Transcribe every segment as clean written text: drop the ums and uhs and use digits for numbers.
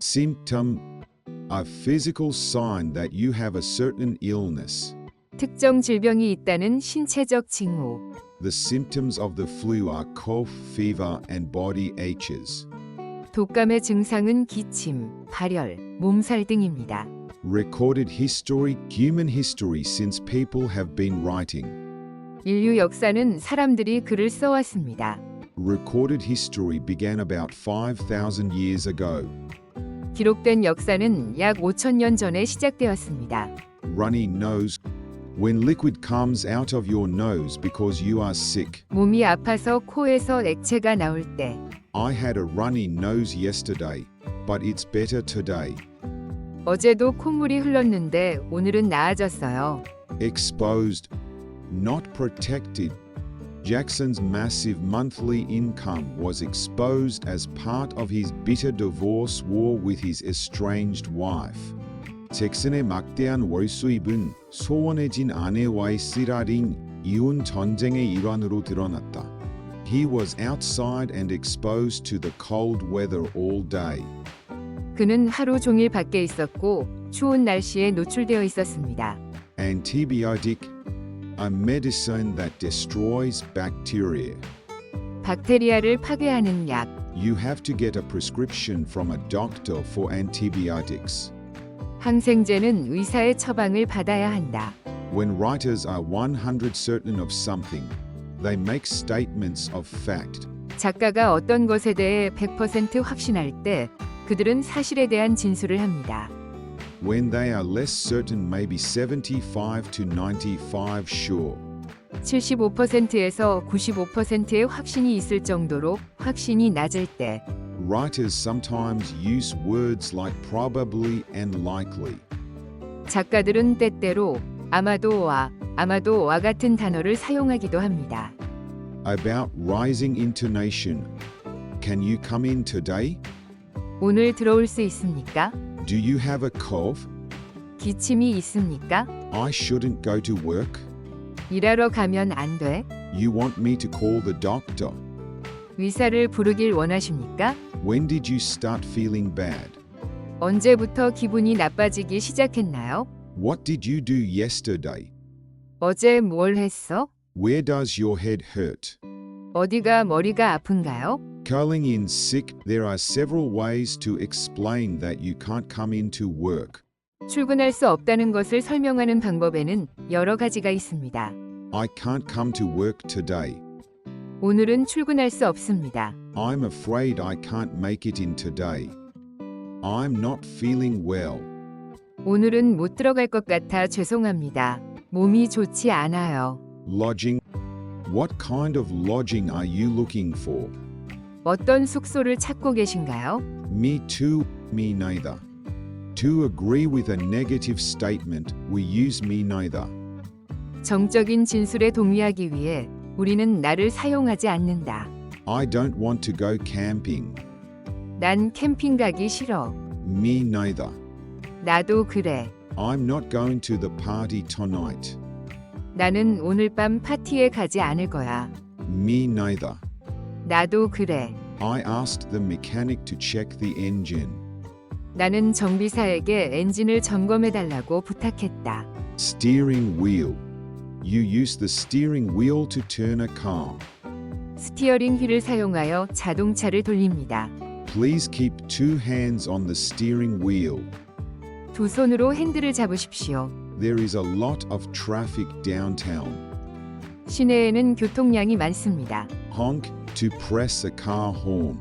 Symptom, a physical sign that you have a certain illness. 특정 질병이 있다는 신체적 징후. The symptoms of the flu are cough, fever, and body aches. 독감의 증상은 기침, 발열, 몸살 등입니다. Recorded history, human history since people have been writing. 인류 역사는 사람들이 글을 써왔습니다. Recorded history began about 5,000 years ago. 기록된 역사는 약 5,000년 전에 시작되었습니다. Runny nose. When liquid comes out of your nose because you are sick. 몸이 아파서 코에서 액체가 나올 때. I had a runny nose yesterday, but it's better today. 어제도 콧물이 흘렀는데 오늘은 나아졌어요. Exposed, not protected. Jackson's massive monthly income was exposed as part of his bitter divorce war with his estranged wife. 잭슨의 막대한 월수입은 소원해진 아내와의 쓰라린 이혼 전쟁의 일환으로 드러났다. He was outside and exposed to the cold weather all day. 그는 하루 종일 밖에 있었고 추운 날씨에 노출되어 있었습니다. Antibiotic, a medicine that destroys bacteria. 박테리아를 파괴하는 약. You have to get a prescription from a doctor for antibiotics. 항생제는 의사의 처방을 받아야 한다. When writers are 100% certain of something, they make statements of fact. 작가가 어떤 것에 대해 100% 확신할 때 그들은 사실에 대한 진술을 합니다. When they are less certain, maybe 75 to 95 sure. 75%에서 95%의 확신이 있을 정도로 확신이 낮을 때 Writers sometimes use words like probably and likely. 작가들은 때때로 아마도와 같은 단어를 사용하기도 합니다. About rising intonation. Can you come in today? 오늘 들어올 수 있습니까? Do you have a cough? 기침이 있습니까? I shouldn't go to work. 일하러 가면 안 돼? You want me to call the doctor? 의사를 부르길 원하십니까? When did you start feeling bad? 언제부터 기분이 나빠지기 시작했나요? What did you do yesterday? 어제 뭘 했어? Where does your head hurt? 어디가 머리가 아픈가요? Calling in sick. There are several ways to explain that you can't come into work. 출근할 수 없다는 것을 설명하는 방법에는 여러 가지가 있습니다. I can't come to work today. 오늘은 출근할 수 없습니다. I'm afraid I can't make it in today. I'm not feeling well. 오늘은 못 들어갈 것 같아 죄송합니다. 몸이 좋지 않아요. Lodging. What kind of lodging are you looking for? 어떤 숙소를 찾고 계신가요? Me too, me neither. To agree with a negative statement, we use me neither. 정적인 진술에 동의하기 위해 우리는 나를 사용하지 않는다. I don't want to go camping. 난 캠핑 가기 싫어. Me neither. 나도 그래. I'm not going to the party tonight. 나는 오늘 밤 파티에 가지 않을 거야. Me neither. 나도 그래. I asked the mechanic to check the engine. 나는 정비사에게 엔진을 점검해 달라고 부탁했다. Steering wheel. You use the steering wheel to turn a car. 스티어링 휠을 사용하여 자동차를 돌립니다. Please keep two hands on the steering wheel. 두 손으로 핸들을 잡으십시오. There is a lot of traffic downtown. 시내에는 교통량이 많습니다. Honk to press a car horn.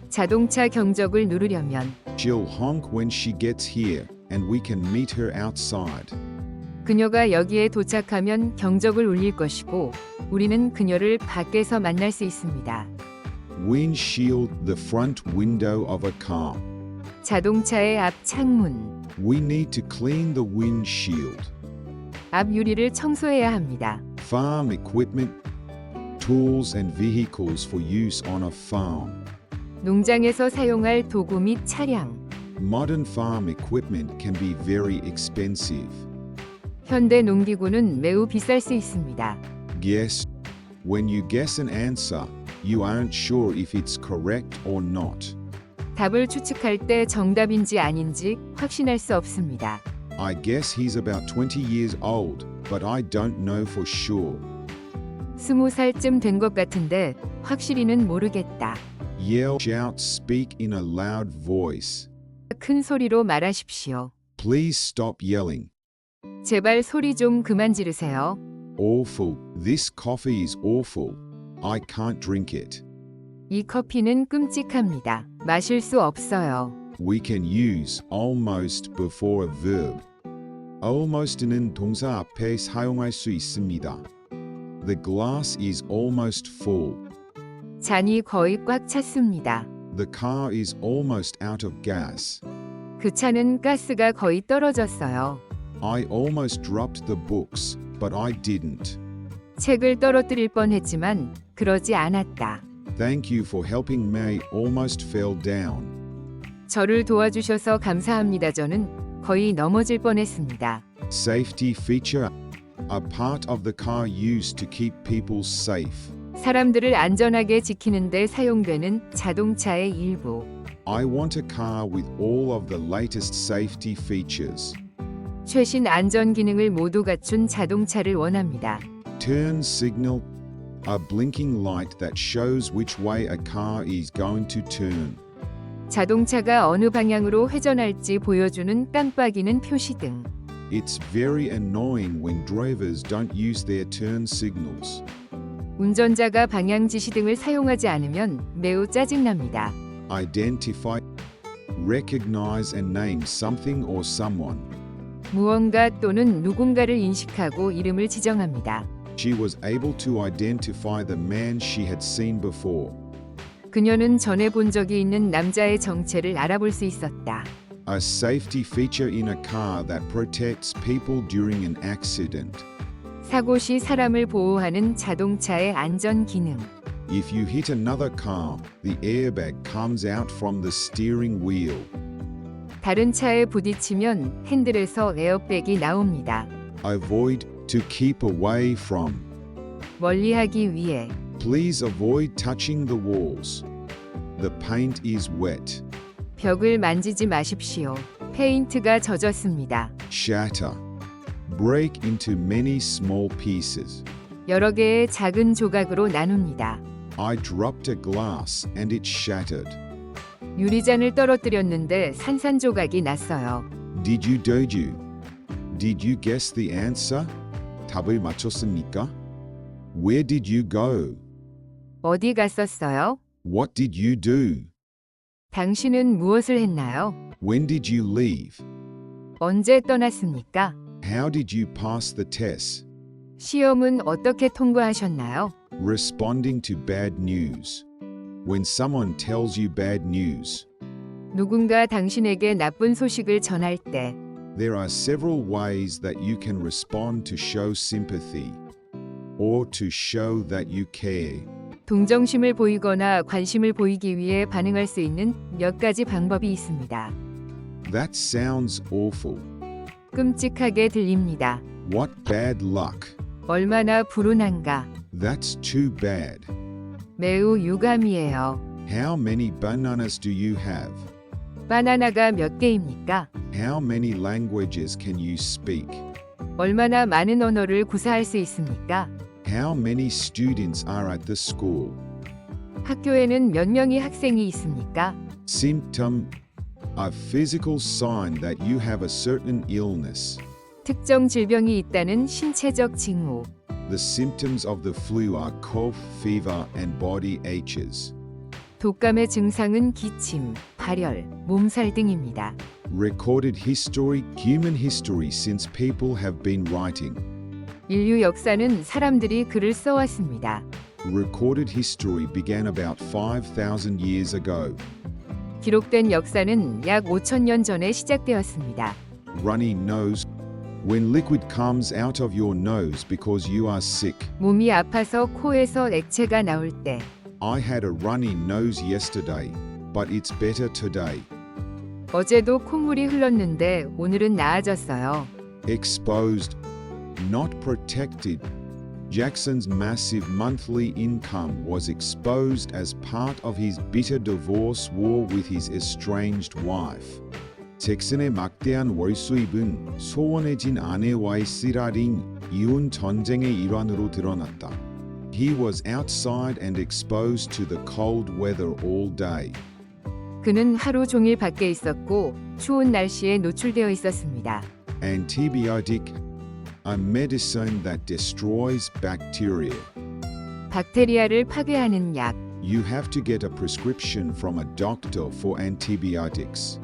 자동차 경적을 누르려면 She'll honk when she gets here, and we can meet her outside. 그녀가 여기에 도착하면 경적을 울릴 것이고 우리는 그녀를 밖에서 만날 수 있습니다. Windshield, the front window of a car. 자동차의 앞 창문, We need to clean the windshield. 앞 유리를 청소해야 합니다. Farm equipment, tools and vehicles for use on a farm. 농장에서 사용할 도구 및 차량. Modern farm equipment can be very expensive. 현대 농기구는 매우 비쌀 수 있습니다. Guess. When you guess an answer, you aren't sure if it's correct or not. 답을 추측할 때 정답인지 아닌지 확신할 수 없습니다. I guess he's about 20 years old, but I don't know for sure. 20살쯤 된 것 같은데 확실히는 모르겠다. Yell, shout, speak in a loud voice. 큰 소리로 말하십시오. Please stop yelling. 제발 소리 좀 그만 지르세요. Awful. This coffee is awful. I can't drink it. 이 커피는 끔찍합니다. 마실 수 없어요. We can use almost before a verb. almost는 동사 앞에 사용할 수 있습니다. The glass is almost full. 잔이 거의 꽉 찼습니다. The car is almost out of gas. 그 차는 가스가 거의 떨어졌어요. I almost dropped the books, but I didn't. 책을 떨어뜨릴 뻔했지만 그러지 않았다. Thank you for helping me. Almost fell down. 저를 도와주셔서 감사합니다. 저는 거의 넘어질 뻔했습니다. Safety feature. A part of the car used to keep people safe. 사람들을 안전하게 지키는 데 사용되는 자동차의 일부. I want a car with all of the latest safety features. 최신 안전 기능을 모두 갖춘 자동차를 원합니다. Turn signal. A blinking light that shows which way a car is going to turn. 자동차가 어느 방향으로 회전할지 보여주는 깜빡이는 표시등. It's very annoying when drivers don't use their turn signals. 운전자가 방향 지시등을 사용하지 않으면 매우 짜증납니다. Identify. Recognize and name something or someone. 무언가 또는 누군가를 인식하고 이름을 지정합니다. She was able to identify the man she had seen before. 그녀는 전에 본 적이 있는 남자의 정체를 알아볼 수 있었다. A safety feature in a car that protects people during an accident. 사고 시 사람을 보호하는 자동차의 안전 기능. If you hit another car, the airbag comes out from the steering wheel. 다른 차에 부딪히면 핸들에서 에어백이 나옵니다. Avoid. To keep away from. 멀리하기 위해. Please avoid touching the walls. The paint is wet. 벽을 만지지 마십시오. 페인트가 젖었습니다. Shatter. Break into many small pieces. 여러 개의 작은 조각으로 나눕니다. I dropped a glass and it shattered. 유리잔을 떨어뜨렸는데 산산조각이 났어요. Did you doju? Did you guess the answer? 답을 맞췄습니까? Where did you go? 어디 갔었어요? What did you do? 당신은 무엇을 했나요? When did you leave? 언제 떠났습니까? How did you pass the test? 시험은 어떻게 통과하셨나요? Responding to bad news. When someone tells you bad news. 누군가 당신에게 나쁜 소식을 전할 때 There are several ways that you can respond to show sympathy or to show that you care. 동정심을 보이거나 관심을 보이기 위해 반응할 수 있는 몇 가지 방법이 있습니다. That sounds awful. 끔찍하게 들립니다. What bad luck. 얼마나 불운한가. That's too bad. 매우 유감이에요. How many bananas do you have? 바나나가 몇 개입니까? How many languages can you speak? 얼마나 많은 언어를 구사할 수 있습니까? How many students are at the school? 학교에는 몇 명의 학생이 있습니까? Symptom. A physical sign that you have a certain illness. 특정 질병이 있다는 신체적 징후. The symptoms of the flu are cough, fever, and body aches. 독감의 증상은 기침, 발열, 몸살 등입니다. Recorded history. Human history since people have been writing. 인류 역사는 사람들이 글을 써왔습니다. Recorded history began about 5,000 years ago. 기록된 역사는 약 5,000년 전에 시작되었습니다. Runny nose. When liquid comes out of your nose because you are sick. 몸이 아파서 코에서 액체가 나올 때 I had a runny nose yesterday, but it's better today. 어제도 콧물이 흘렀는데 오늘은 나아졌어요. Exposed. Not protected. Jackson's massive monthly income was exposed as part of his bitter divorce war with his estranged wife. 잭슨의 막대한 월수입은 소원해진 아내와의 쓰라린 이혼 전쟁의 일환으로 드러났다. He was outside and exposed to the cold weather all day. 그는 하루 종일 밖에 있었고 추운 날씨에 노출되어 있었습니다. Antibiotic, a medicine that destroys bacteria. 박테리아를 파괴하는 약. You have to get a prescription from a doctor for antibiotics.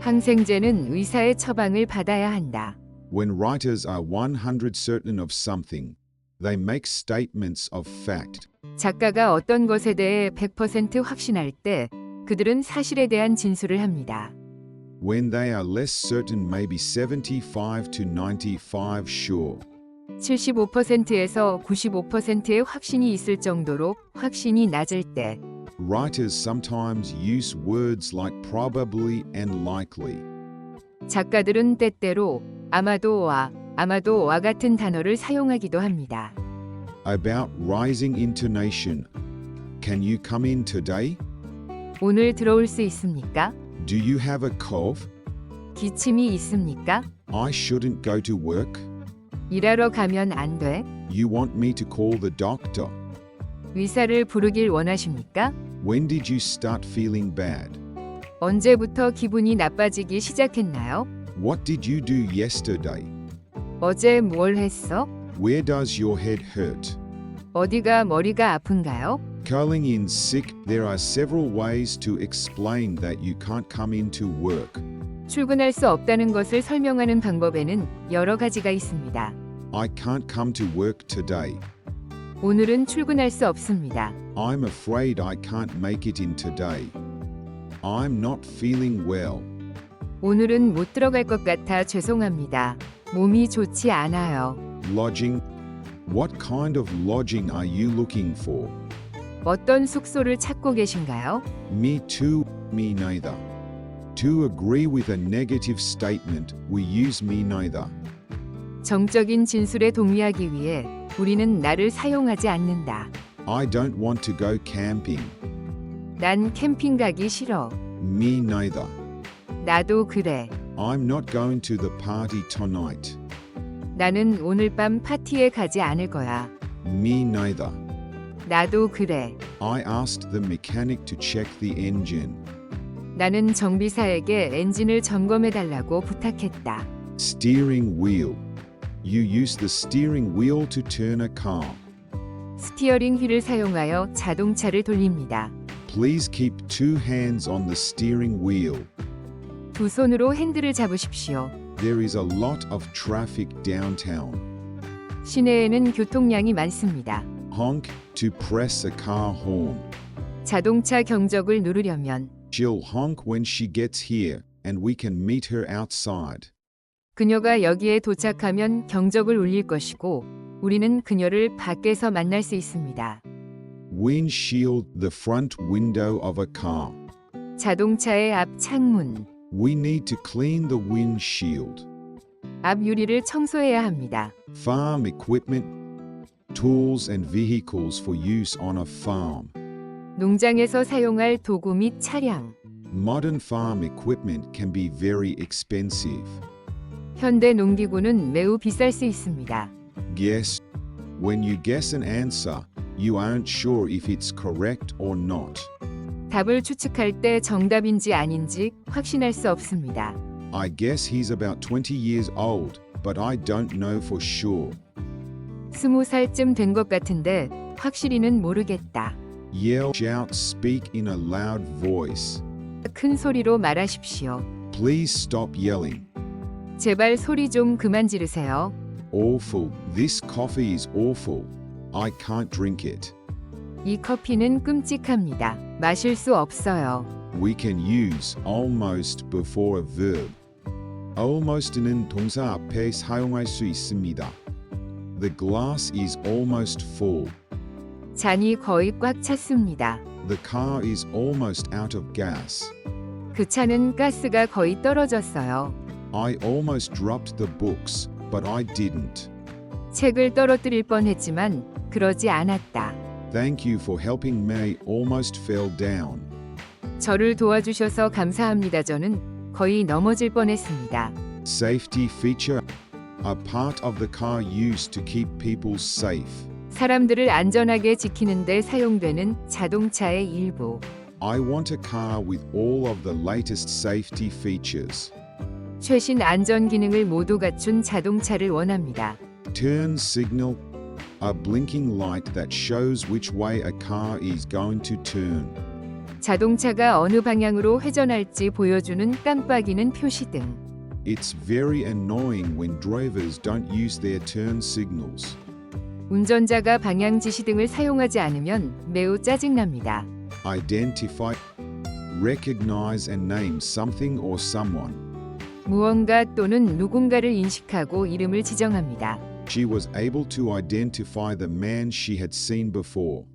항생제는 의사의 처방을 받아야 한다. When writers are 100% certain of something, they make statements of fact. 작가가 어떤 것에 대해 100% 확신할 때 그들은 사실에 대한 진술을 합니다. When they are less certain, maybe 75 to 95 sure. 75%에서 95%의 확신이 있을 정도로 확신이 낮을 때 Writers sometimes use words like probably and likely. 작가들은 때때로 아마도와 같은 단어를 사용하기도 합니다. About rising intonation. Can you come in today? 오늘 들어올 수 있습니까? Do you have a cough? 기침이 있습니까? I shouldn't go to work. 일하러 가면 안 돼? You want me to call the doctor. 의사를 부르길 원하십니까? When did you start feeling bad? 언제부터 기분이 나빠지기 시작했나요? What did you do yesterday? 어제 뭘 했어? Where does your head hurt? 어디가 머리가 아픈가요? Calling in sick. There are several ways to explain that you can't come into work. 출근할 수 없다는 것을 설명하는 방법에는 여러 가지가 있습니다. I can't come to work today. 오늘은 출근할 수 없습니다. I'm afraid I can't make it in today. I'm not feeling well. 오늘은 못 들어갈 것 같아 죄송합니다. 몸이 좋지 않아요. Lodging. What kind of lodging are you looking for? 어떤 숙소를 찾고 계신가요? Me too, me neither. To agree with a negative statement, we use me neither. 정적인 진술에 동의하기 위해 우리는 나를 사용하지 않는다. I don't want to go camping. 난 캠핑 가기 싫어. Me neither. 나도 그래. I'm not going to the party tonight. 나는 오늘 밤 파티에 가지 않을 거야. Me neither. 나도 그래. I asked the mechanic to check the engine. 나는 정비사에게 엔진을 점검해 달라고 부탁했다. Steering wheel. You use the steering wheel to turn a car. 스티어링 휠을 사용하여 자동차를 돌립니다. Please keep two hands on the steering wheel. 두 손으로 핸들을 잡으십시오. There is a lot of traffic downtown. 시내에는 교통량이 많습니다. Honk to press a car horn. 자동차 경적을 누르려면 She'll honk when she gets here, and we can meet her outside. 그녀가 여기에 도착하면 경적을 울릴 것이고 우리는 그녀를 밖에서 만날 수 있습니다. Windshield, the front window of a car. 자동차의 앞 창문, We need to clean the windshield. 앞 유리를 청소해야 합니다. Farm equipment, tools and vehicles for use on a farm. 농장에서 사용할 도구 및 차량. Modern farm equipment can be very expensive. 현대 농기구는 매우 비쌀 수 있습니다. Guess. When you guess an answer, you aren't sure if it's correct or not. 답을 추측할 때 정답인지 아닌지 확신할 수 없습니다. I guess he's about 20 years old, but I don't know for sure. 20살쯤 된 것 같은데 확실히는 모르겠다. Yell, shout, speak in a loud voice. 큰 소리로 말하십시오. Please stop yelling. 제발 소리 좀 그만 지르세요. Awful. This coffee is awful. I can't drink it. 이 커피는 끔찍합니다. 마실 수 없어요. We can use almost before a verb. almost는 동사 앞에 사용할 수 있습니다. The glass is almost full. 잔이 거의 꽉 찼습니다. The car is almost out of gas. 그 차는 가스가 거의 떨어졌어요. I almost dropped the books, but I didn't. 책을 떨어뜨릴 뻔했지만 그러지 않았다. Thank you for helping me almost fell down. 저를 도와주셔서 감사합니다. 저는 거의 넘어질 뻔했습니다. Safety feature. A part of the car used to keep people safe. 사람들을 안전하게 지키는 데 사용되는 자동차의 일부. I want a car with all of the latest safety features. 최신 안전 기능을 모두 갖춘 자동차를 원합니다. Turn signal. A blinking light that shows which way a car is going to turn. 자동차가 어느 방향으로 회전할지 보여주는 깜빡이는 표시등. It's very annoying when drivers don't use their turn signals. 운전자가 방향 지시등을 사용하지 않으면 매우 짜증납니다. Identify. Recognize and name something or someone. 무언가 또는 누군가를 인식하고 이름을 지정합니다. She was able to identify the man she had seen before.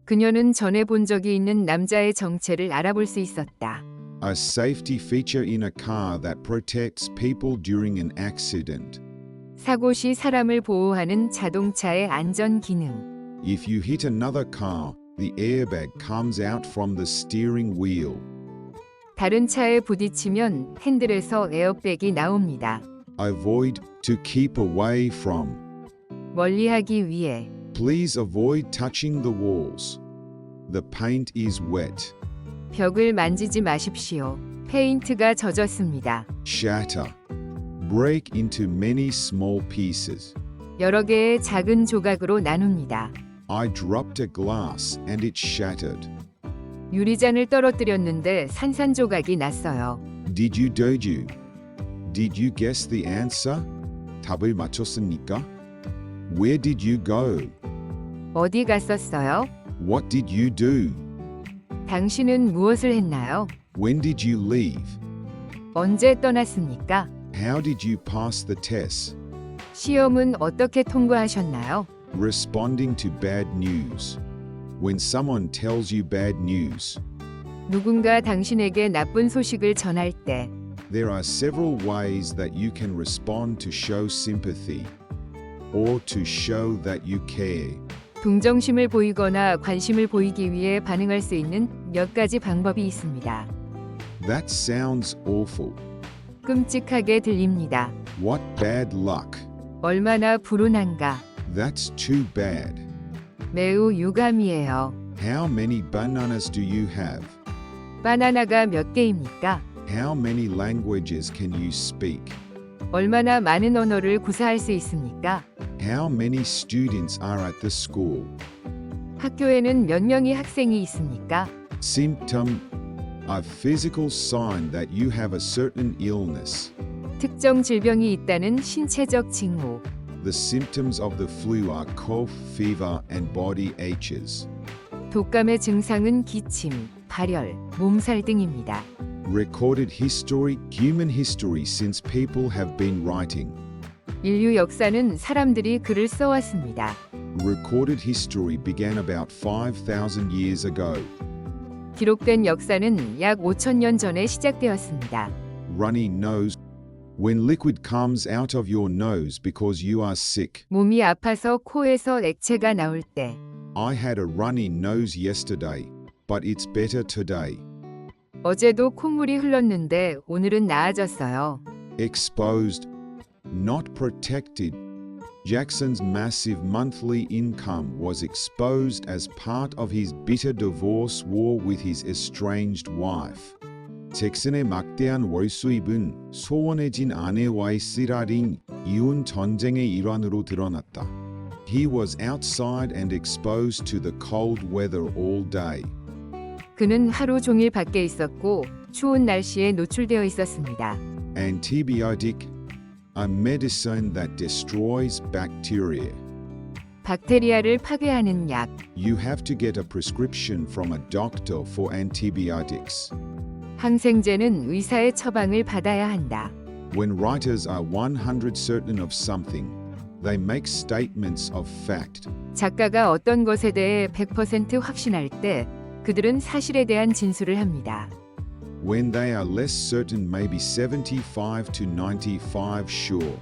그녀는 전에 본 적이 있는 남자의 정체를 알아볼 수 있었다. A safety feature in a car that protects people during an accident. 사고 시 사람을 보호하는 자동차의 안전 기능. If you hit another car, the airbag comes out from the steering wheel. 다른 차에 부딪히면 핸들에서 에어백이 나옵니다. Avoid. To keep away from. 멀리하기 위해. Please avoid touching the walls. The paint is wet. 벽을 만지지 마십시오. 페인트가 젖었습니다. Shatter. Break into many small pieces. 여러 개의 작은 조각으로 나눕니다. I dropped a glass and it shattered. 유리잔을 떨어뜨렸는데 산산조각이 났어요. Did you doju? Did you guess the answer? 답을 맞췄습니까? Where did you go? 어디 갔었어요? What did you do? 당신은 무엇을 했나요? When did you leave? 언제 떠났습니까? How did you pass the test? 시험은 어떻게 통과하셨나요? Responding to bad news. When someone tells you bad news, 누군가 당신에게 나쁜 소식을 전할 때 there are several ways that you can respond to show sympathy or to show that you care. 동정심을 보이거나 관심을 보이기 위해 반응할 수 있는 몇 가지 방법이 있습니다. That sounds awful. 끔찍하게 들립니다. What bad luck. 얼마나 불운한가. That's too bad. 매우 유감이에요. How many bananas do you have? 바나나가 몇 개입니까? How many languages can you speak? 얼마나 많은 언어를 구사할 수 있습니까? How many students are at the school? 학교에는 몇 명의 학생이 있습니까? Symptom. A physical sign that you have a certain illness. 특정 질병이 있다는 신체적 징후. The symptoms of the flu are cough, fever, and body aches. 독감의 증상은 기침, 발열, 몸살 등입니다. Recorded history. Human history since people have been writing. 인류 역사는 사람들이 글을 써왔습니다. Recorded history began about 5,000 years ago. 기록된 역사는 약 5,000년 전에 시작되었습니다. Runny nose. When liquid comes out of your nose because you are sick. 몸이 아파서 코에서 액체가 나올 때 I had a runny nose yesterday, but it's better today. 어제도 콧물이 흘렀는데 오늘은 나아졌어요. Exposed. Not protected. Jackson's massive monthly income was exposed as part of his bitter divorce war with his estranged wife. 잭슨의 막대한 월수입은 소원해진 아내와의 쓰라린 이혼 전쟁의 일환으로 드러났다. He was outside and exposed to the cold weather all day. 그는 하루 종일 밖에 있었고 추운 날씨에 노출되어 있었습니다. Antibiotic. A medicine that destroys bacteria. 박테리아를 파괴하는 약. You have to get a prescription from a doctor for antibiotics. 항생제는 의사의 처방을 받아야 한다. When writers are 100% certain of something, they make statements of fact. 작가가 어떤 것에 대해 100% 확신할 때 그들은 사실에 대한 진술을 합니다. When they are less certain, maybe 75 to 95 sure.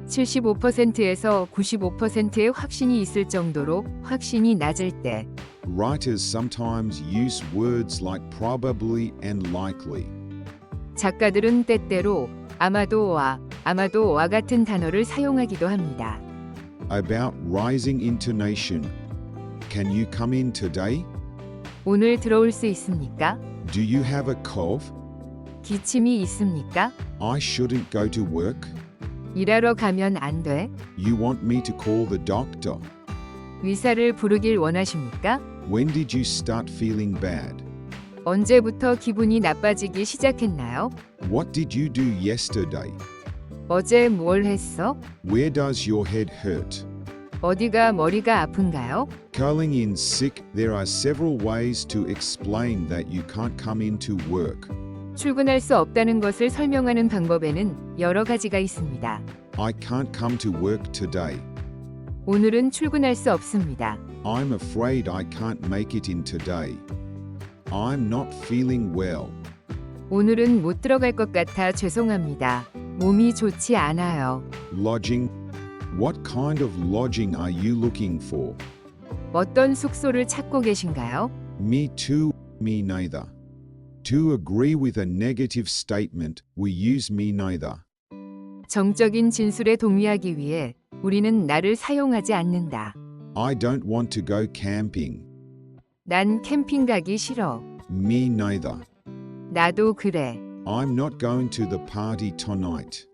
75%에서 95%의 확신이 있을 정도로 확신이 낮을 때 Writers sometimes use words like probably and likely. 작가들은 때때로 아마도와 같은 단어를 사용하기도 합니다. About rising intonation. Can you come in today? 오늘 들어올 수 있습니까? Do you have a cough? 기침이 있습니까? I shouldn't go to work. 일하러 가면 안 돼? You want me to call the doctor. 의사를 부르길 원하십니까? When did you start feeling bad? 언제부터 기분이 나빠지기 시작했나요? What did you do yesterday? 어제 뭘 했어? Where does your head hurt? 어디가 머리가 아픈가요? Calling in sick. There are several ways to explain that you can't come into work. 출근할 수 없다는 것을 설명하는 방법에는 여러 가지가 있습니다. I can't come to work today. 오늘은 출근할 수 없습니다. I'm afraid I can't make it in today. I'm not feeling well. 오늘은 못 들어갈 것 같아 죄송합니다. 몸이 좋지 않아요. Lodging. What kind of lodging are you looking for? 어떤 숙소를 찾고 계신가요? Me too, me neither. To agree with a negative statement, we use me neither. 정적인 진술에 동의하기 위해 우리는 나를 사용하지 않는다. I don't want to go camping. 난 캠핑 가기 싫어. Me neither. 나도 그래. I'm not going to the party tonight.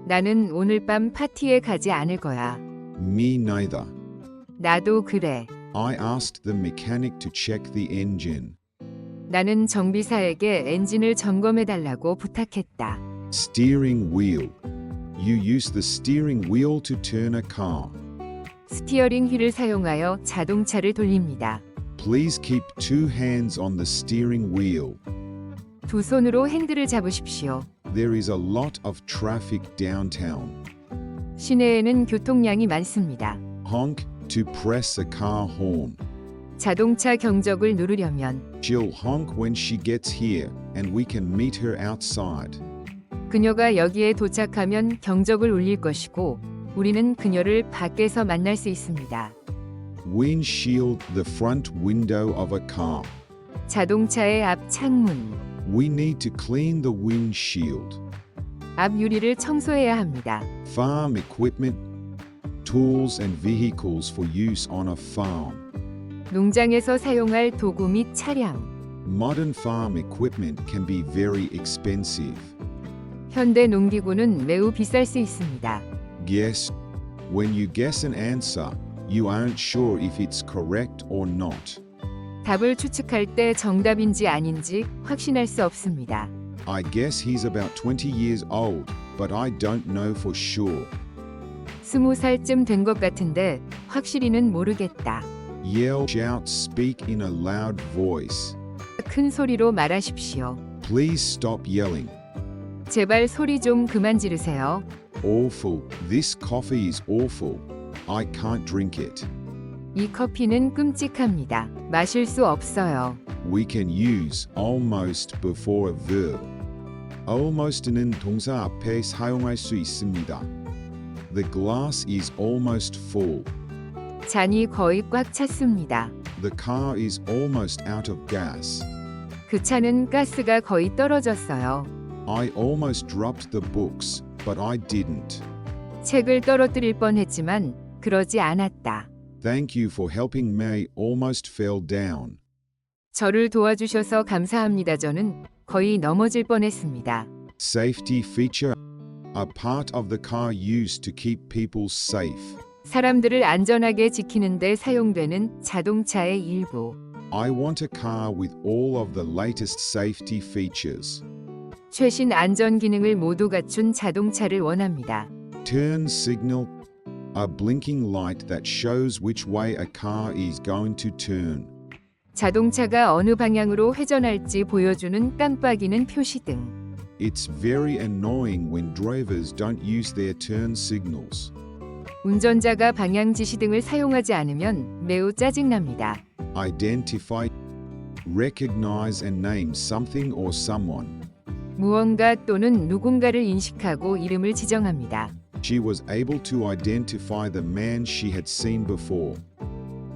나는 오늘 밤 파티에 가지 않을 거야. Me neither. 나도 그래. I asked the mechanic to check the engine. 나는 정비사에게 엔진을 점검해 달라고 부탁했다. Steering wheel. You use the steering wheel to turn a car. 스티어링 휠을 사용하여 자동차를 돌립니다. Please keep two hands on the steering wheel. 두 손으로 핸들을 잡으십시오. There is a lot of traffic downtown. 시내에는 교통량이 많습니다. Honk to press a car horn. 자동차 경적을 누르려면 She'll honk when she gets here, and we can meet her outside. 그녀가 여기에 도착하면 경적을 울릴 것이고 우리는 그녀를 밖에서 만날 수 있습니다. Windshield, the front window of a car. 자동차의 앞 창문, We need to clean the windshield. 앞 유리를 청소해야 합니다. Farm equipment, tools and vehicles for use on a farm. 농장에서 사용할 도구 및 차량. Modern farm equipment can be very expensive. 현대 농기구는 매우 비쌀 수 있습니다. Guess. When you guess an answer, you aren't sure if it's correct or not. 답을 추측할 때 정답인지 아닌지 확신할 수 없습니다. I guess he's about 20 years old, but I don't know for sure. 20살쯤 된 것 같은데 확실히는 모르겠다. Yell, shout, speak in a loud voice. 큰 소리로 말하십시오. Please stop yelling. 제발 소리 좀 그만 지르세요. Awful. This coffee is awful. I can't drink it. 이 커피는 끔찍합니다. 마실 수 없어요. We can use almost before a verb. almost는 동사 앞에 사용할 수 있습니다. The glass is almost full. 잔이 거의 꽉 찼습니다. The car is almost out of gas. 그 차는 가스가 거의 떨어졌어요. I almost dropped the books, but I didn't. 책을 떨어뜨릴 뻔했지만 그러지 않았다. Thank you for helping me. Almost fell down. 저를 도와주셔서 감사합니다. 저는 거의 넘어질 뻔했습니다. Safety feature. A part of the car used to keep people safe. 사람들을 안전하게 지키는 데 사용되는 자동차의 일부. I want a car with all of the latest safety features. 최신 안전 기능을 모두 갖춘 자동차를 원합니다. Turn signal. A blinking light that shows which way a car is going to turn. 자동차가 어느 방향으로 회전할지 보여주는 깜빡이는 표시등. It's very annoying when drivers don't use their turn signals. 운전자가 방향 지시등을 사용하지 않으면 매우 짜증납니다. Identify. Recognize and name something or someone. 무언가 또는 누군가를 인식하고 이름을 지정합니다. She was able to identify the man she had seen before.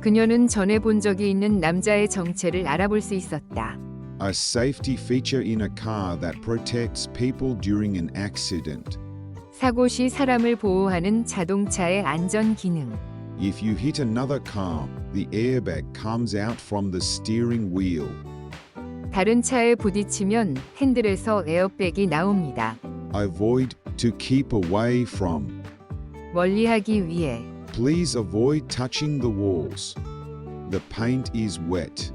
그녀는 전에 본 적이 있는 남자의 정체를 알아볼 수 있었다. A safety feature in a car that protects people during an accident. 사고 시 사람을 보호하는 자동차의 안전 기능. If you hit another car, the airbag comes out from the steering wheel. 다른 차에 부딪히면 핸들에서 에어백이 나옵니다. Avoid, to keep away from. 멀리하기 위해. Please avoid touching the walls. The paint is wet.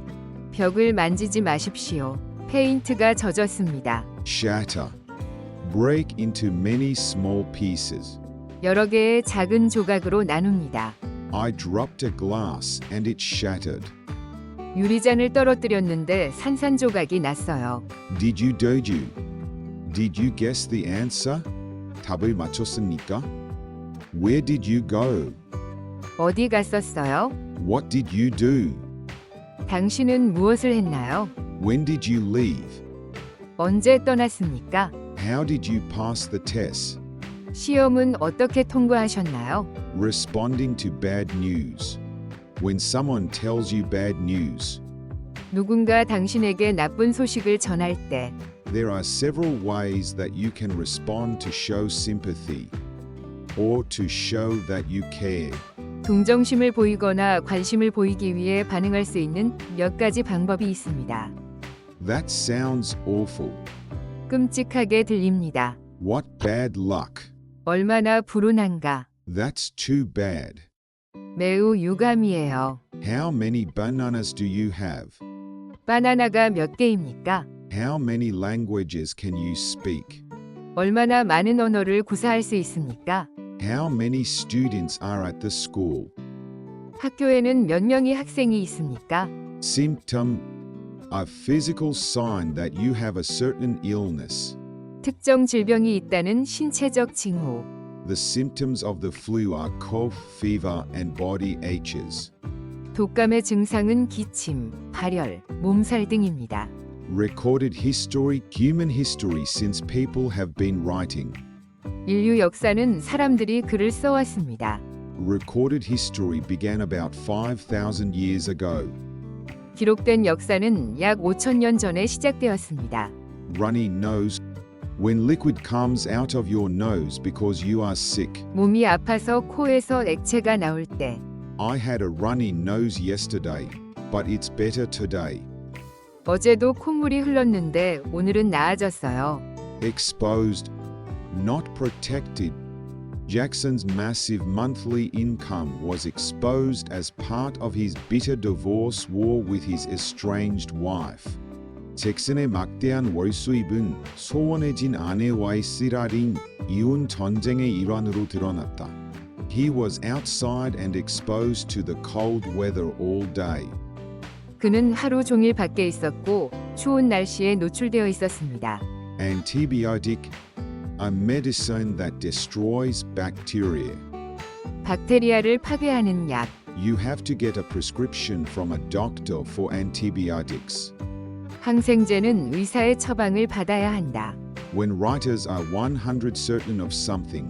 벽을 만지지 마십시오. 페인트가 젖었습니다. Shatter. Break into many small pieces. 여러 개의 작은 조각으로 나눕니다. I dropped a glass and it shattered. 유리잔을 떨어뜨렸는데 산산조각이 났어요. Did you doju? Did you guess the answer? 답을 맞췄습니까? Where did you go? 어디 갔었어요? What did you do? 당신은 무엇을 했나요? When did you leave? 언제 떠났습니까? How did you pass the test? 시험은 어떻게 통과하셨나요? Responding to bad news. When someone tells you bad news, 누군가 당신에게 나쁜 소식을 전할 때 there are several ways that you can respond to show sympathy or to show that you care. 동정심을 보이거나 관심을 보이기 위해 반응할 수 있는 몇 가지 방법이 있습니다. That sounds awful. 끔찍하게 들립니다. What bad luck. 얼마나 불운한가. That's too bad. 매우 유감이에요. How many bananas do you have? 바나나가 몇 개입니까? How many languages can you speak? 얼마나 많은 언어를 구사할 수 있습니까? How many students are at the school? 학교에는 몇 명의 학생이 있습니까? Symptom. A physical sign that you have a certain illness. 특정 질병이 있다는 신체적 징후. The symptoms of the flu are cough, fever, and body aches. 독감의 증상은 기침, 발열, 몸살 등입니다. Recorded history, human history since people have been writing. 인류 역사는 사람들이 글을 써왔습니다. Recorded history began about 5,000 years ago. 기록된 역사는 약 5,000년 전에 시작되었습니다. Runny nose. When liquid comes out of your nose because you are sick. 몸이 아파서 코에서 액체가 나올 때 I had a runny nose yesterday, but it's better today. 어제도 콧물이 흘렀는데 오늘은 나아졌어요. Exposed, not protected. Jackson's massive monthly income was exposed as part of his bitter divorce war with his estranged wife. 잭슨의 막대한 월수입은 소원해진 아내와의 쓰라린 이혼 전쟁의 일환으로 드러났다. He was outside and exposed to the cold weather all day. 그는 하루 종일 밖에 있었고 추운 날씨에 노출되어 있었습니다. Antibiotic, a medicine that destroys bacteria. 박테리아를 파괴하는 약. You have to get a prescription from a doctor for antibiotics. 항생제는 의사의 처방을 받아야 한다. When writers are 100% certain of something,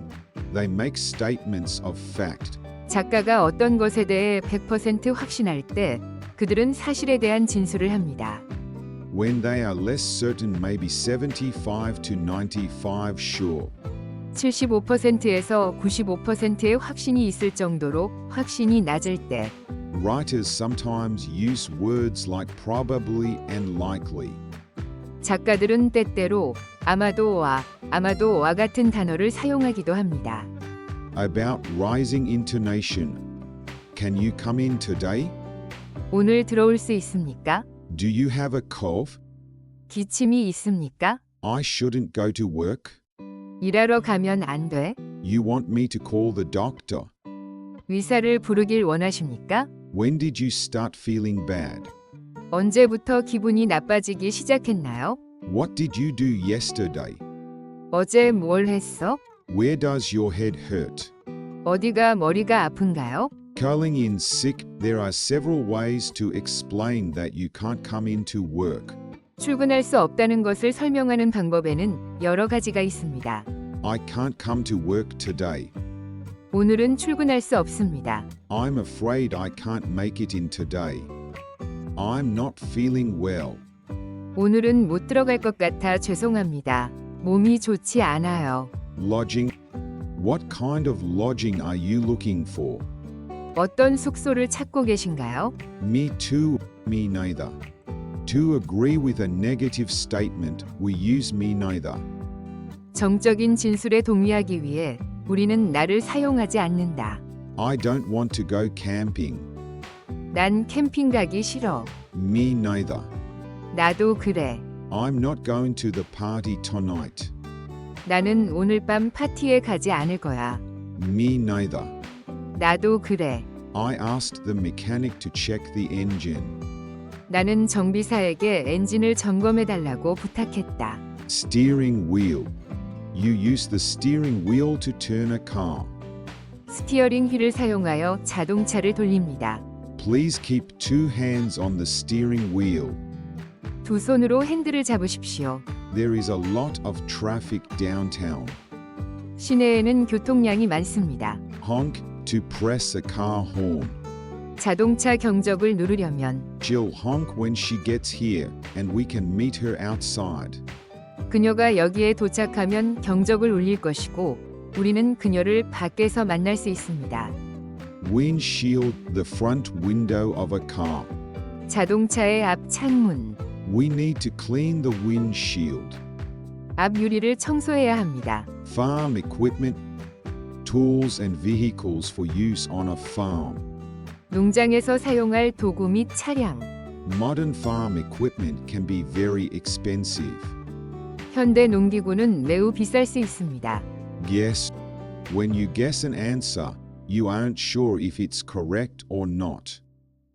they make statements of fact. 작가가 어떤 것에 대해 100% 확신할 때 그들은 사실에 대한 진술을 합니다. When they are less certain, maybe 75 to 95 sure. 75%에서 95%의 확신이 있을 정도로 확신이 낮을 때 Writers sometimes use words like probably and likely. 작가들은 때때로 아마도와 같은 단어를 사용하기도 합니다. About rising intonation. Can you come in today? 오늘 들어올 수 있습니까? Do you have a cough? 기침이 있습니까? I shouldn't go to work. 일하러 가면 안 돼? You want me to call the doctor. 의사를 부르길 원하십니까? When did you start feeling bad? 언제부터 기분이 나빠지기 시작했나요? What did you do yesterday? 어제 뭘 했어? Where does your head hurt? 어디가 머리가 아픈가요? Calling in sick. There are several ways to explain that you can't come into work. 출근할 수 없다는 것을 설명하는 방법에는 여러 가지가 있습니다. I can't come to work today. 오늘은 출근할 수 없습니다. I'm afraid I can't make it in today. I'm not feeling well. 오늘은 못 들어갈 것 같아 죄송합니다. 몸이 좋지 않아요. Lodging. What kind of lodging are you looking for? 어떤 숙소를 찾고 계신가요? Me too, me neither. To agree with a negative statement, we use me neither. 정적인 진술에 동의하기 위해 우리는 나를 사용하지 않는다. I don't want to go camping. 난 캠핑 가기 싫어. Me neither. 나도 그래. I'm not going to the party tonight. 나는 오늘 밤 파티에 가지 않을 거야. Me neither. 나도 그래. I asked the mechanic to check the engine. 나는 정비사에게 엔진을 점검해 달라고 부탁했다. Steering wheel. You use the steering wheel to turn a car. 스티어링 휠을 사용하여 자동차를 돌립니다. Please keep two hands on the steering wheel. 두 손으로 핸들을 잡으십시오. There is a lot of traffic downtown. 시내에는 교통량이 많습니다. Honk to press a car horn. 자동차 경적을 누르려면 She'll honk when she gets here, and we can meet her outside. 그녀가 여기에 도착하면 경적을 울릴 것이고 우리는 그녀를 밖에서 만날 수 있습니다. Windshield, the front window of a car. 자동차의 앞 창문, We need to clean the windshield. 앞 유리를 청소해야 합니다. Farm equipment, tools and vehicles for use on a farm. 농장에서 사용할 도구 및 차량. Modern farm equipment can be very expensive. 현대 농기구는 매우 비쌀 수 있습니다. Guess. When you guess an answer, you aren't sure if it's correct or not.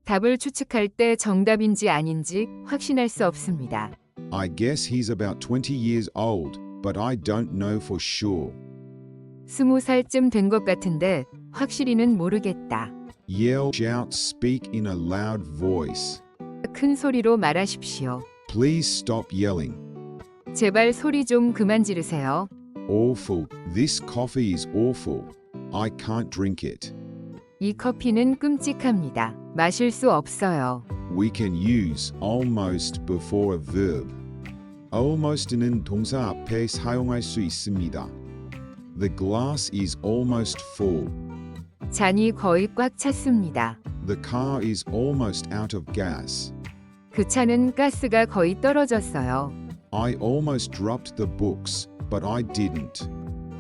답을 추측할 때 정답인지 아닌지 확신할 수 없습니다. I guess he's about 20 years old, but I don't know for sure. 20살쯤 된 것 같은데 확실히는 모르겠다. Yell, shout, speak in a loud voice. 큰 소리로 말하십시오. Please stop yelling. 제발 소리 좀 그만 지르세요. Awful. This coffee is awful. I can't drink it. 이 커피는 끔찍합니다. 마실 수 없어요. We can use almost before a verb. almost는 동사 앞에 사용할 수 있습니다. The glass is almost full. 잔이 거의 꽉 찼습니다. The car is almost out of gas. 그 차는 가스가 거의 떨어졌어요. I almost dropped the books, but I didn't.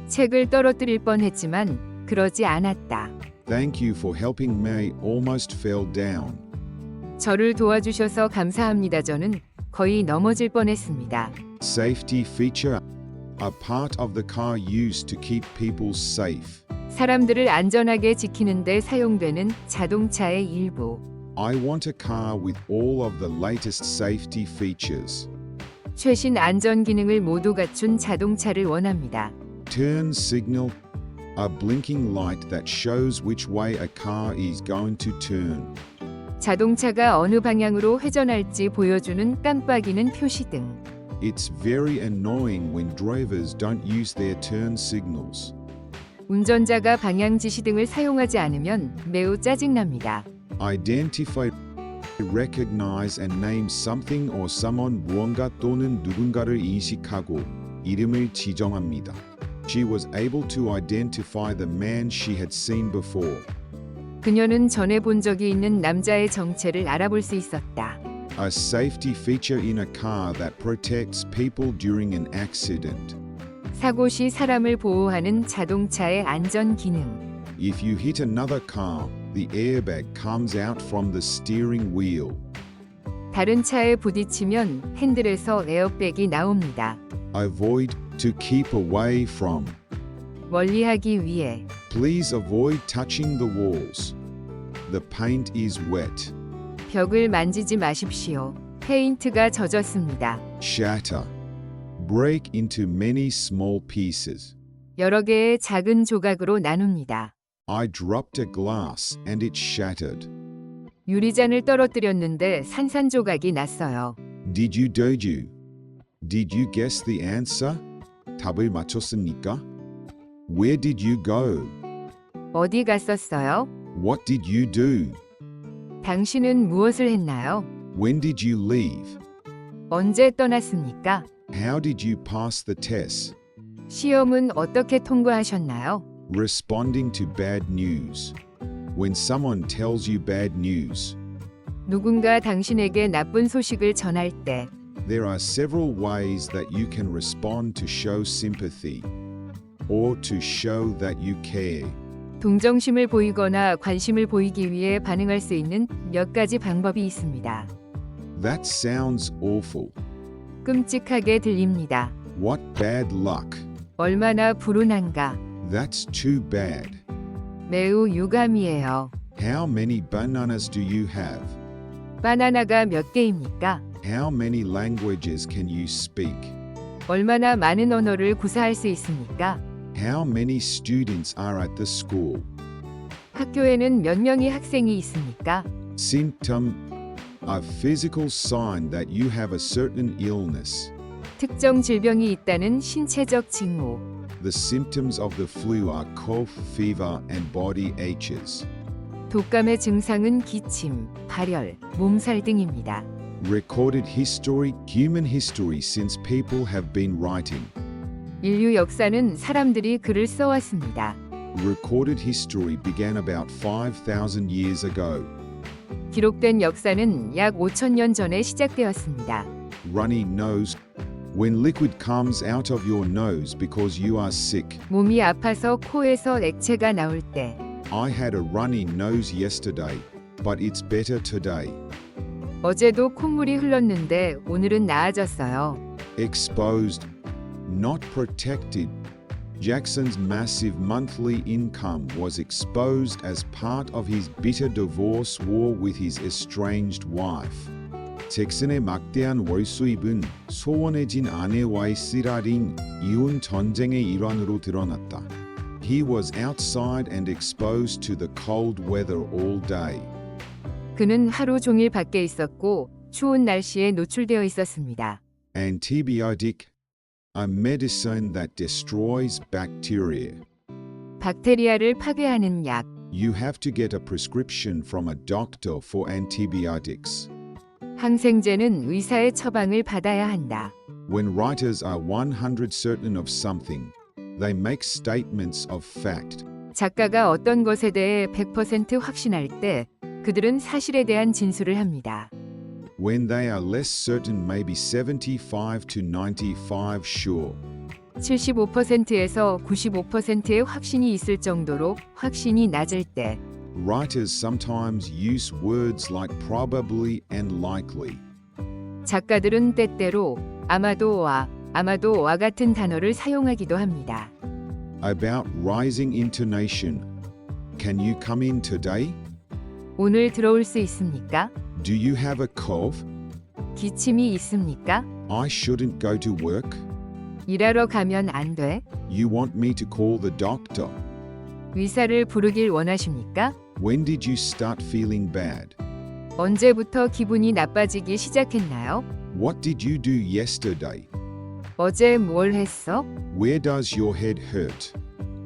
책을 떨어뜨릴 뻔했지만 그러지 않았다. Thank you for helping me. Almost fell down. 저를 도와주셔서 감사합니다. 저는 거의 넘어질 뻔했습니다. Safety feature. A part of the car used to keep people safe. 사람들을 안전하게 지키는 데 사용되는 자동차의 일부. I want a car with all of the latest safety features. 최신 안전 기능을 모두 갖춘 자동차를 원합니다. Turn signal. A blinking light that shows which way a car is going to turn. 자동차가 어느 방향으로 회전할지 보여주는 깜빡이는 표시등. It's very annoying when drivers don't use their turn signals. 운전자가 방향 지시등을 사용하지 않으면 매우 짜증납니다. Identify. Recognize and name something or someone. 무언가 또는 누군가를 인식하고 이름을 지정합니다. She was able to identify the man she had seen before. 그녀는 전에 본 적이 있는 남자의 정체를 알아볼 수 있었다. A safety feature in a car that protects people during an accident. 사고 시 사람을 보호하는 자동차의 안전 기능. If you hit another car, the airbag comes out from the steering wheel. 다른 차에 부딪히면 핸들에서 에어백이 나옵니다. Avoid. To keep away from. 멀리하기 위해. Please avoid touching the walls. The paint is wet. 벽을 만지지 마십시오. 페인트가 젖었습니다. Shatter. Break into many small pieces. 여러 개의 작은 조각으로 나눕니다. I dropped a glass and it shattered. 유리잔을 떨어뜨렸는데 산산조각이 났어요. Did you? Did you guess the answer? 답을 맞췄습니까? Where did you go? 어디 갔었어요? What did you do? 당신은 무엇을 했나요? When did you leave? 언제 떠났습니까? How did you pass the test? 시험은 어떻게 통과하셨나요? Responding to bad news. When someone tells you bad news, 누군가 당신에게 나쁜 소식을 전할 때 there are several ways that you can respond to show sympathy or to show that you care. 동정심을 보이거나 관심을 보이기 위해 반응할 수 있는 몇 가지 방법이 있습니다. That sounds awful. 끔찍하게 들립니다. What bad luck. 얼마나 불운한가. That's too bad. 매우 유감이에요. How many bananas do you have? 바나나가 몇 개입니까? How many languages can you speak? 얼마나 많은 언어를 구사할 수 있습니까? How many students are at the school? 학교에는 몇 명의 학생이 있습니까? Symptom. A physical sign that you have a certain illness. 특정 질병이 있다는 신체적 징후. The symptoms of the flu are cough, fever, and body aches. 독감의 증상은 기침, 발열, 몸살 등입니다. Recorded history, human history since people have been writing. 인류 역사는 사람들이 글을 써왔습니다. Recorded history began about 5,000 years ago. 기록된 역사는 약 5,000년 전에 시작되었습니다. Runny nose. When liquid comes out of your nose because you are sick. 몸이 아파서 코에서 액체가 나올 때 I had a runny nose yesterday, but it's better today. 어제도 콧물이 흘렀는데 오늘은 나아졌어요. Exposed. Not protected. Jackson's massive monthly income was exposed as part of his bitter divorce war with his estranged wife. 잭슨의 막대한 월 수입은 소원해진 아내와의 쓰라린 이혼 전쟁의 일환으로 드러났다. He was outside and exposed to the cold weather all day. 그는 하루 종일 밖에 있었고 추운 날씨에 노출되어 있었습니다. Antibiotic. A medicine that destroys bacteria. 박테리아를 파괴하는 약. You have to get a prescription from a doctor for antibiotics. 항생제는 의사의 처방을 받아야 한다. When writers are 100% certain of something, they make statements of fact. 작가가 어떤 것에 대해 100% 확신할 때 그들은 사실에 대한 진술을 합니다. When they are less certain, maybe 75 to 95 sure. 75%에서 95%의 확신이 있을 정도로 확신이 낮을 때 Writers sometimes use words like probably and likely. 작가들은 때때로 아마도와 같은 단어를 사용하기도 합니다. About rising intonation. Can you come in today? 오늘 들어올 수 있습니까? Do you have a cough? 기침이 있습니까? I shouldn't go to work. 일하러 가면 안 돼? You want me to call the doctor. 의사를 부르길 원하십니까? When did you start feeling bad? 언제부터 기분이 나빠지기 시작했나요? What did you do yesterday? 어제 뭘 했어? Where does your head hurt?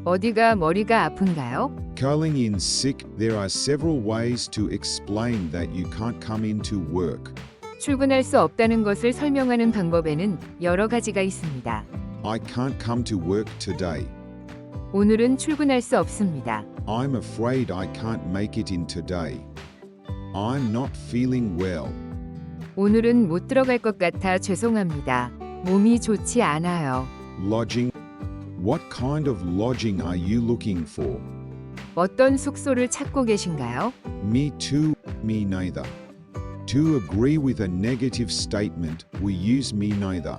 어디가 머리가 아픈가요? Calling in sick. There are several ways to explain that you can't come into work. 출근할 수 없다는 것을 설명하는 방법에는 여러 가지가 있습니다. I can't come to work today. 오늘은 출근할 수 없습니다. I'm afraid I can't make it in today. I'm not feeling well. 오늘은 못 들어갈 것 같아 죄송합니다. 몸이 좋지 않아요. Lodging. What kind of lodging are you looking for? 어떤 숙소를 찾고 계신가요? Me too, me neither. To agree with a negative statement, we use me neither.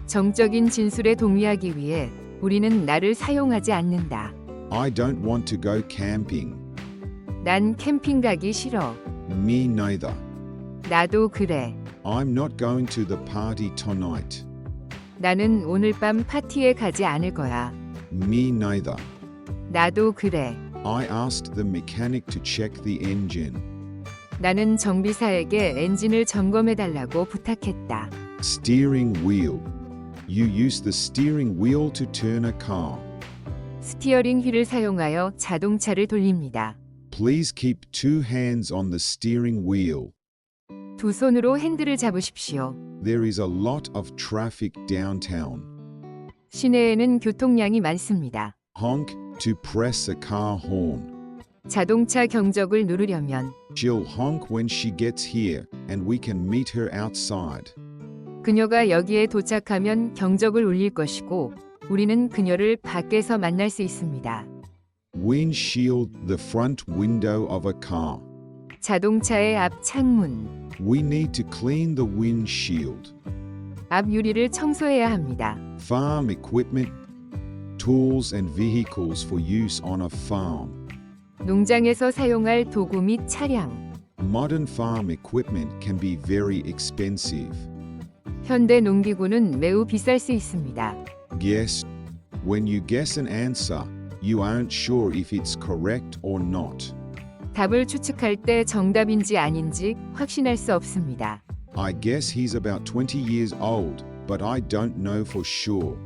정적인 진술에 동의하기 위해 우리는 나를 사용하지 않는다. I don't want to go camping. 난 캠핑 가기 싫어. Me neither. 나도 그래. I'm not going to the party tonight. 나는 오늘 밤 파티에 가지 않을 거야. Me neither. 나도 그래. I asked the mechanic to check the engine. 나는 정비사에게 엔진을 점검해 달라고 부탁했다. Steering wheel. You use the steering wheel to turn a car. 스티어링 휠을 사용하여 자동차를 돌립니다. Please keep two hands on the steering wheel. 두 손으로 핸들을 잡으십시오. There is a lot of traffic downtown. 시내에는 교통량이 많습니다. Honk to press a car horn. 자동차 경적을 누르려면 She'll honk when she gets here, and we can meet her outside. 그녀가 여기에 도착하면 경적을 울릴 것이고 우리는 그녀를 밖에서 만날 수 있습니다. Windshield, the front window of a car. 자동차의 앞 창문, We need to clean the windshield. 앞 유리를 청소해야 합니다. Farm equipment, tools and vehicles for use on a farm. 농장에서 사용할 도구 및 차량. Modern farm equipment can be very expensive. 현대 농기구는 매우 비쌀 수 있습니다. Guess. When you guess an answer, you aren't sure if it's correct or not. 답을 추측할 때 정답인지 아닌지 확신할 수 없습니다. I guess he's about 20 years old, but I don't know for sure.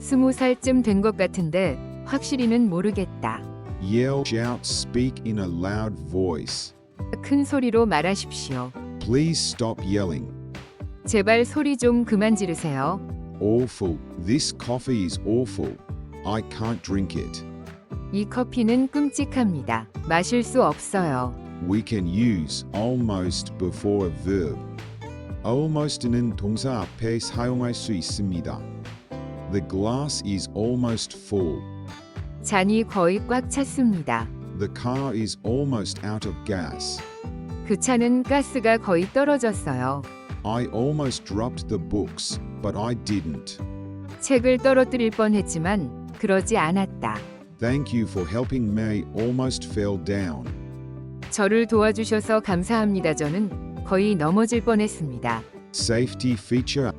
20살쯤 된 것 같은데 확실히는 모르겠다. Yell, shout, speak in a loud voice. 큰 소리로 말하십시오. Please stop yelling. 제발 소리 좀 그만 지르세요. Awful. This coffee is awful. I can't drink it. 이 커피는 끔찍합니다. 마실 수 없어요. We can use almost before a verb. almost는 동사 앞에 사용할 수 있습니다. The glass is almost full. 잔이 거의 꽉 찼습니다. The car is almost out of gas. 그 차는 가스가 거의 떨어졌어요. I almost dropped the books, but I didn't. 책을 떨어뜨릴 뻔했지만 그러지 않았다. Thank you for helping me almost fell down. 저를 도와주셔서 감사합니다. 저는 거의 넘어질 뻔했습니다. Safety feature.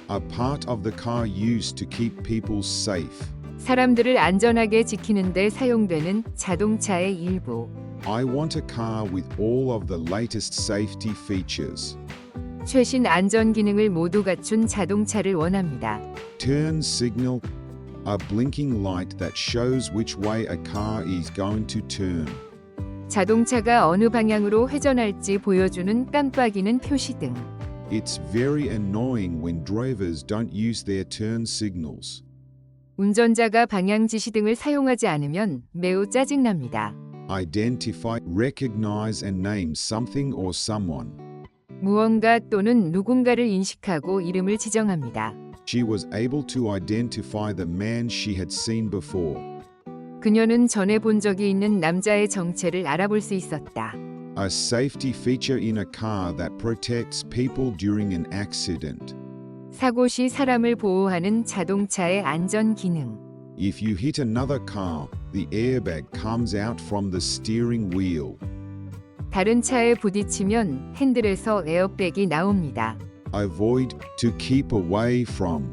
A part of the car used to keep people safe. 사람들을 안전하게 지키는 데 사용되는 자동차의 일부. I want a car with all of the latest safety features. 최신 안전 기능을 모두 갖춘 자동차를 원합니다. Turn signal. A blinking light that shows which way a car is going to turn. 자동차가 어느 방향으로 회전할지 보여주는 깜빡이는 표시등. It's very annoying when drivers don't use their turn signals. 운전자가 방향 지시등을 사용하지 않으면 매우 짜증납니다. Identify, recognize and name something or someone. 무언가 또는 누군가를 인식하고 이름을 지정합니다. She was able to identify the man she had seen before. 그녀는 전에 본 적이 있는 남자의 정체를 알아볼 수 있었다. A safety feature in a car that protects people during an accident. 사고 시 사람을 보호하는 자동차의 안전 기능. If you hit another car, the airbag comes out from the steering wheel. 다른 차에 부딪히면 핸들에서 에어백이 나옵니다. Avoid, to keep away from.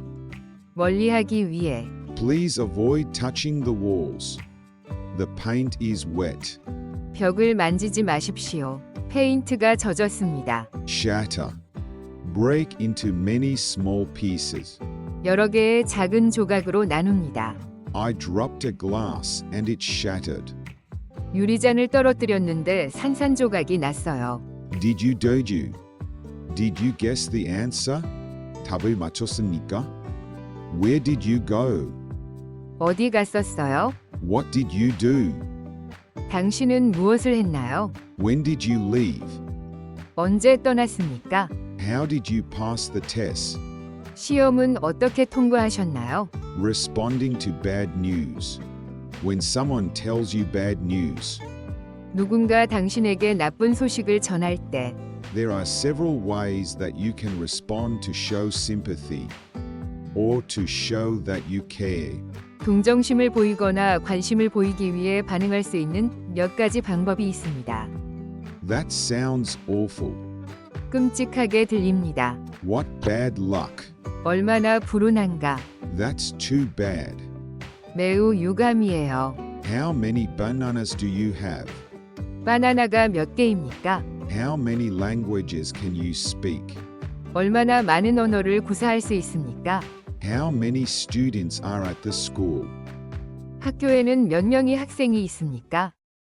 멀리하기 위해. Please avoid touching the walls. The paint is wet. 벽을 만지지 마십시오. 페인트가 젖었습니다. Shatter. Break into many small pieces. 여러 개의 작은 조각으로 나눕니다. I dropped a glass and it shattered. 유리잔을 떨어뜨렸는데 산산조각이 났어요. Did you doju? Did you guess the answer? 답을 맞췄습니까? Where did you go? 어디 갔었어요? What did you do? 당신은 무엇을 했나요? When did you leave? 언제 떠났습니까? How did you pass the test? 시험은 어떻게 통과하셨나요? Responding to bad news. When someone tells you bad news. 누군가 당신에게 나쁜 소식을 전할 때 There are several ways that you can respond to show sympathy or to show that you care. 동정심을 보이거나 관심을 보이기 위해 반응할 수 있는 몇 가지 방법이 있습니다. That sounds awful. 끔찍하게 들립니다. What bad luck. 얼마나 불운한가. That's too bad. 매우 유감이에요. How many bananas do you have? 바나나가 몇 개입니까? How many languages can you speak? 얼마나 많은 언어를 구사할 수 있습니까? How many students are at the school? 학교에는 몇 명의 학생이 있습니까?